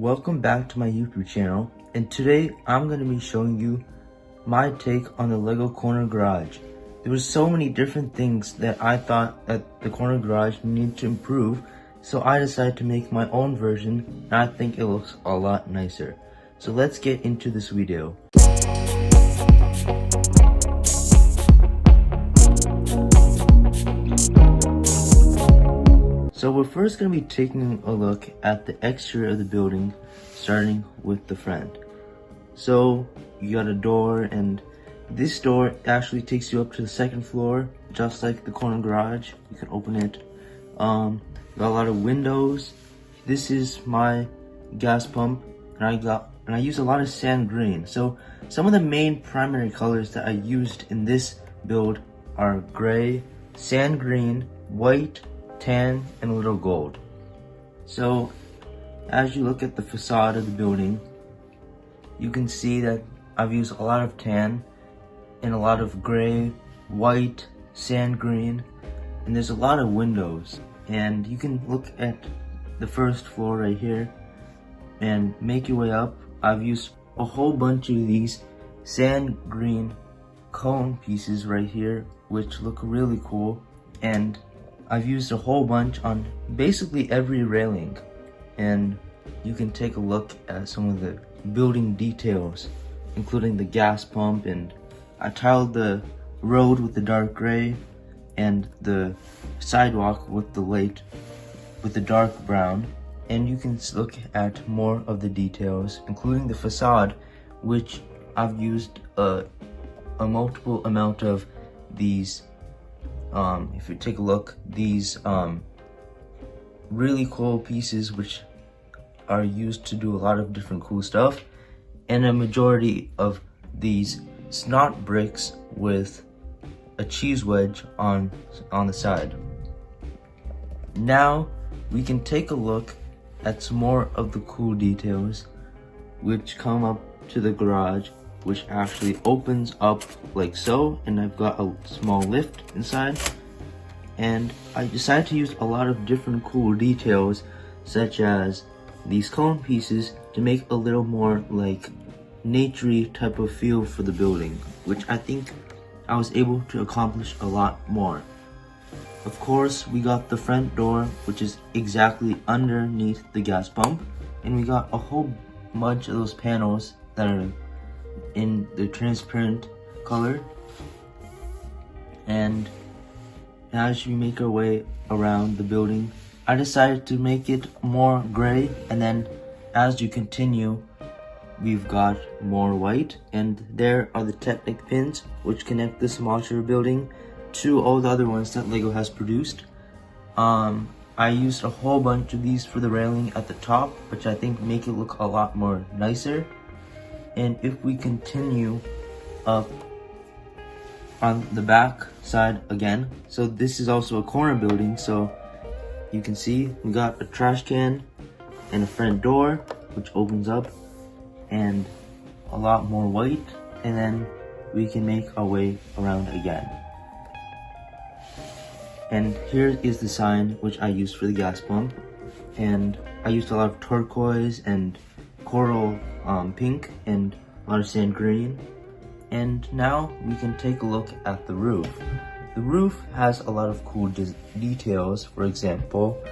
welcome back to my YouTube channel, and today I'm going to be showing you my take on the LEGO Corner Garage. There were so many different things that I thought that the Corner Garage needed to improve, so I decided to make my own version, and I think it looks a lot nicer. So let's get into this video. So we're first going to be taking a look at the exterior of the building, starting with the front. So you got a door, and this door actually takes you up to the second floor, just like the Corner Garage. You can open it. Got a lot of windows. This is my gas pump, and I use a lot of sand green. So some of the main primary colors that I used in this build are gray, sand green, white, tan, and a little gold. So as you look at the facade of the building, you can see that I've used a lot of tan and a lot of gray, white, sand green, and there's a lot of windows. And you can look at the first floor right here and make your way up. I've used a whole bunch of these sand green cone pieces right here, which look really cool, and I've used a whole bunch on basically every railing. And you can take a look at some of the building details, including the gas pump, and I tiled the road with the dark gray and the sidewalk with the dark brown. And you can look at more of the details, including the facade, which I've used a multiple amount of these if you take a look, these really cool pieces which are used to do a lot of different cool stuff, and a majority of these snot bricks with a cheese wedge on the side. Now we can take a look at some more of the cool details which come up to the garage, which actually opens up like so, and I've got a small lift inside. And I decided to use a lot of different cool details, such as these cone pieces, to make a little more like naturey type of feel for the building, which I think I was able to accomplish a lot more. Of course, we got the front door, which is exactly underneath the gas pump, and we got a whole bunch of those panels that are in the transparent color. And as we make our way around the building, I decided to make it more gray, and then as you continue, we've got more white, and there are the Technic pins which connect this modular building to all the other ones that LEGO has produced. I used a whole bunch of these for the railing at the top, which I think make it look a lot more nicer. And if we continue up on the back side again, so this is also a corner building, so you can see we got a trash can and a front door which opens up, and a lot more white, and then we can make our way around again. And here is the sign which I used for the gas pump, and I used a lot of turquoise and coral pink and a lot of sand green. And now we can take a look at the roof. The roof has a lot of cool details. For example,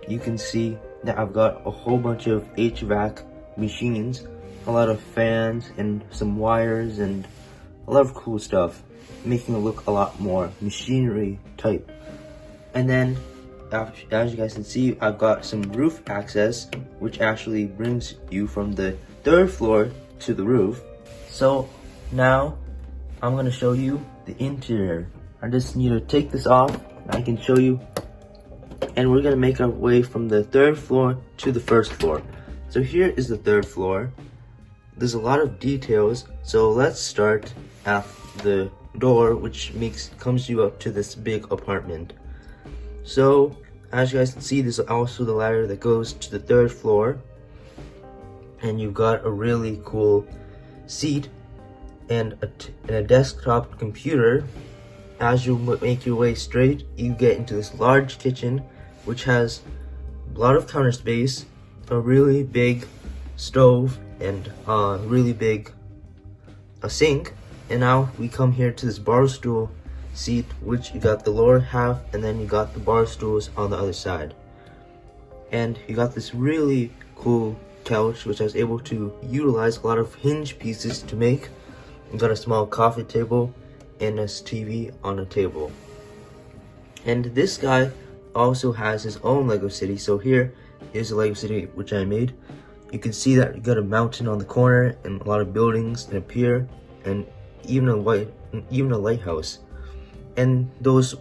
you can see that I've got a whole bunch of HVAC machines, a lot of fans and some wires and a lot of cool stuff, making it look a lot more machinery type. And then as you guys can see, I've got some roof access, which actually brings you from the third floor to the roof. So now I'm going to show you the interior. I just need to take this off, I can show you, and we're going to make our way from the third floor to the first floor. So here is the third floor. There's a lot of details, so let's start at the door, which comes you up to this big apartment. So as you guys can see, there's also the ladder that goes to the third floor, and you've got a really cool seat and a desktop computer. As you make your way straight, you get into this large kitchen which has a lot of counter space, a really big stove and a really big sink. And now we come here to this bar stool seat, which you got the lower half and then you got the bar stools on the other side. And you got this really cool couch, which I was able to utilize a lot of hinge pieces to make. You got a small coffee table and a TV on a table. And this guy also has his own Lego city. So here is a Lego city which I made. You can see that you got a mountain on the corner and a lot of buildings that appear, and even a lighthouse. And those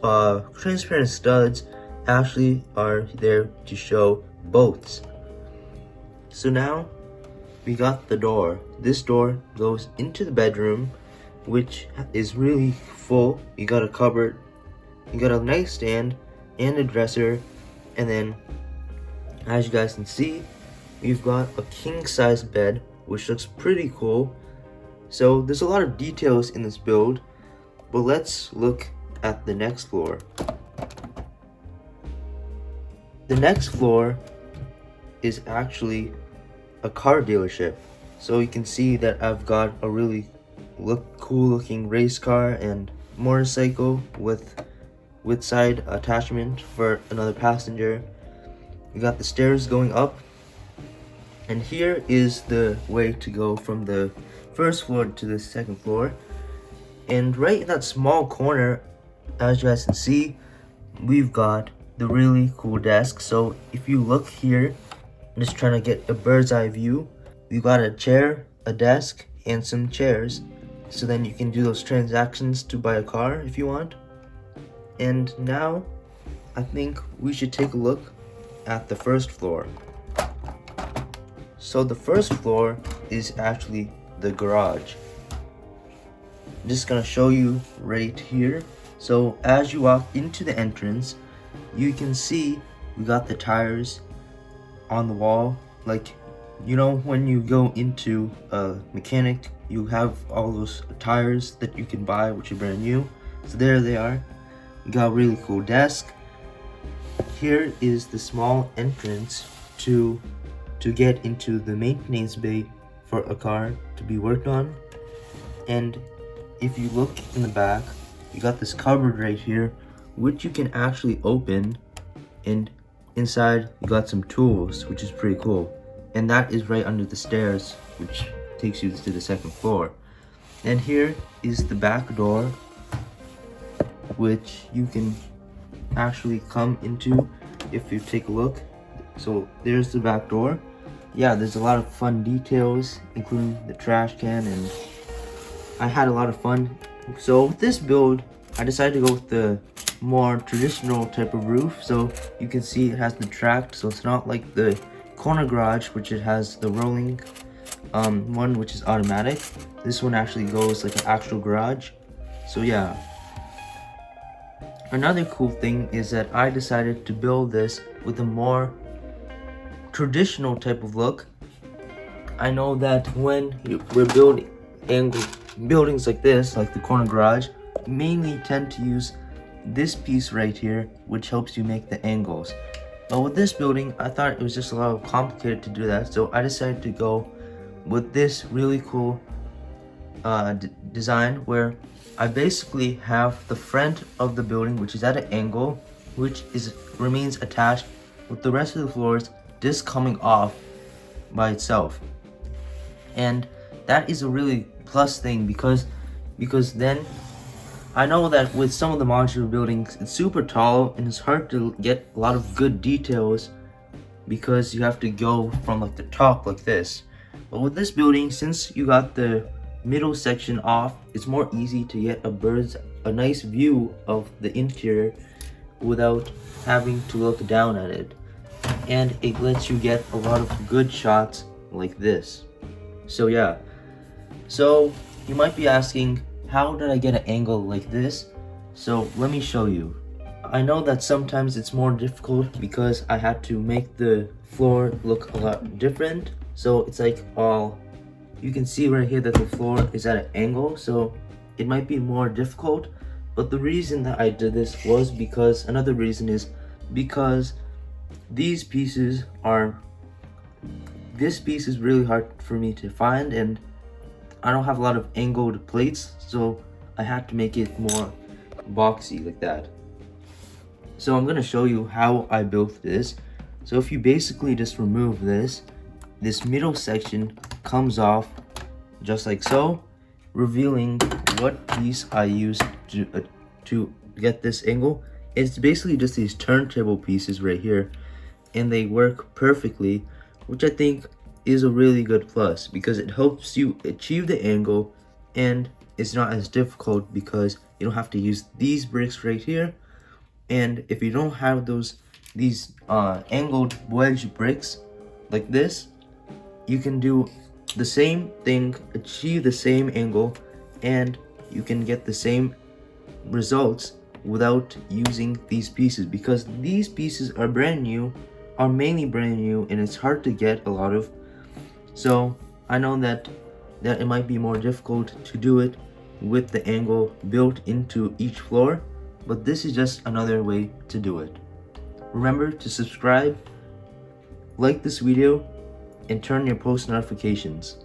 transparent studs actually are there to show boats. So now we got the door. This door goes into the bedroom, which is really full. You got a cupboard, you got a nightstand and a dresser, and then as you guys can see, we've got a king size bed, which looks pretty cool. So there's a lot of details in this build, but let's look at the next floor. The next floor is actually a car dealership. So you can see that I've got a really cool looking race car and motorcycle with side attachment for another passenger. You got the stairs going up, and here is the way to go from the first floor to the second floor. And right in that small corner, as you guys can see, we've got the really cool desk. So if you look here, I'm just trying to get a bird's eye view. We've got a chair, a desk, and some chairs. So then you can do those transactions to buy a car if you want. And now I think we should take a look at the first floor. So the first floor is actually the garage. I'm just gonna show you right here. So as you walk into the entrance, you can see we got the tires on the wall. Like, you know, when you go into a mechanic, you have all those tires that you can buy, which are brand new. So there they are. You got a really cool desk. Here is the small entrance to get into the maintenance bay for a car to be worked on. And if you look in the back, you got this cupboard right here, which you can actually open, and inside you got some tools, which is pretty cool. And that is right under the stairs, which takes you to the second floor. And here is the back door, which you can actually come into if you take a look. So there's the back door. Yeah, there's a lot of fun details, including the trash can, and I had a lot of fun. So with this build, I decided to go with the more traditional type of roof. So you can see it has the tracked, so it's not like the corner garage, which it has the rolling one, which is automatic. This one actually goes like an actual garage. So yeah. Another cool thing is that I decided to build this with a more traditional type of look. I know that when we're building buildings like this, like the corner garage, you mainly tend to use this piece right here, which helps you make the angles. But with this building, I thought it was just a little complicated to do that, so I decided to go with this really cool design where I basically have the front of the building, which is at an angle, which remains attached with the rest of the floors just coming off by itself. And that is a really plus thing because then I know that with some of the modular buildings, it's super tall and it's hard to get a lot of good details because you have to go from like the top like this. But with this building, since you got the middle section off, it's more easy to get a nice view of the interior without having to look down at it. And it lets you get a lot of good shots like this. So yeah, so you might be asking, how did I get an angle like this? So let me show you. I know that sometimes it's more difficult because I had to make the floor look a lot different. So it's like you can see right here that the floor is at an angle, so it might be more difficult. But the reason that I did this was because, another reason is because these pieces are this piece is really hard for me to find, and I don't have a lot of angled plates, so I had to make it more boxy like that. So I'm gonna show you how I built this. So if you basically just remove this middle section comes off just like so, revealing what piece I used to get this angle. It's basically just these turntable pieces right here, and they work perfectly, which I think is a really good plus because it helps you achieve the angle, and it's not as difficult because you don't have to use these bricks right here. And if you don't have these angled wedge bricks like this, you can do the same thing, achieve the same angle, and you can get the same results without using these pieces, because these pieces are mainly brand new, and it's hard to get a lot of. So I know that it might be more difficult to do it with the angle built into each floor, but this is just another way to do it. Remember to subscribe, like this video, and turn your post notifications.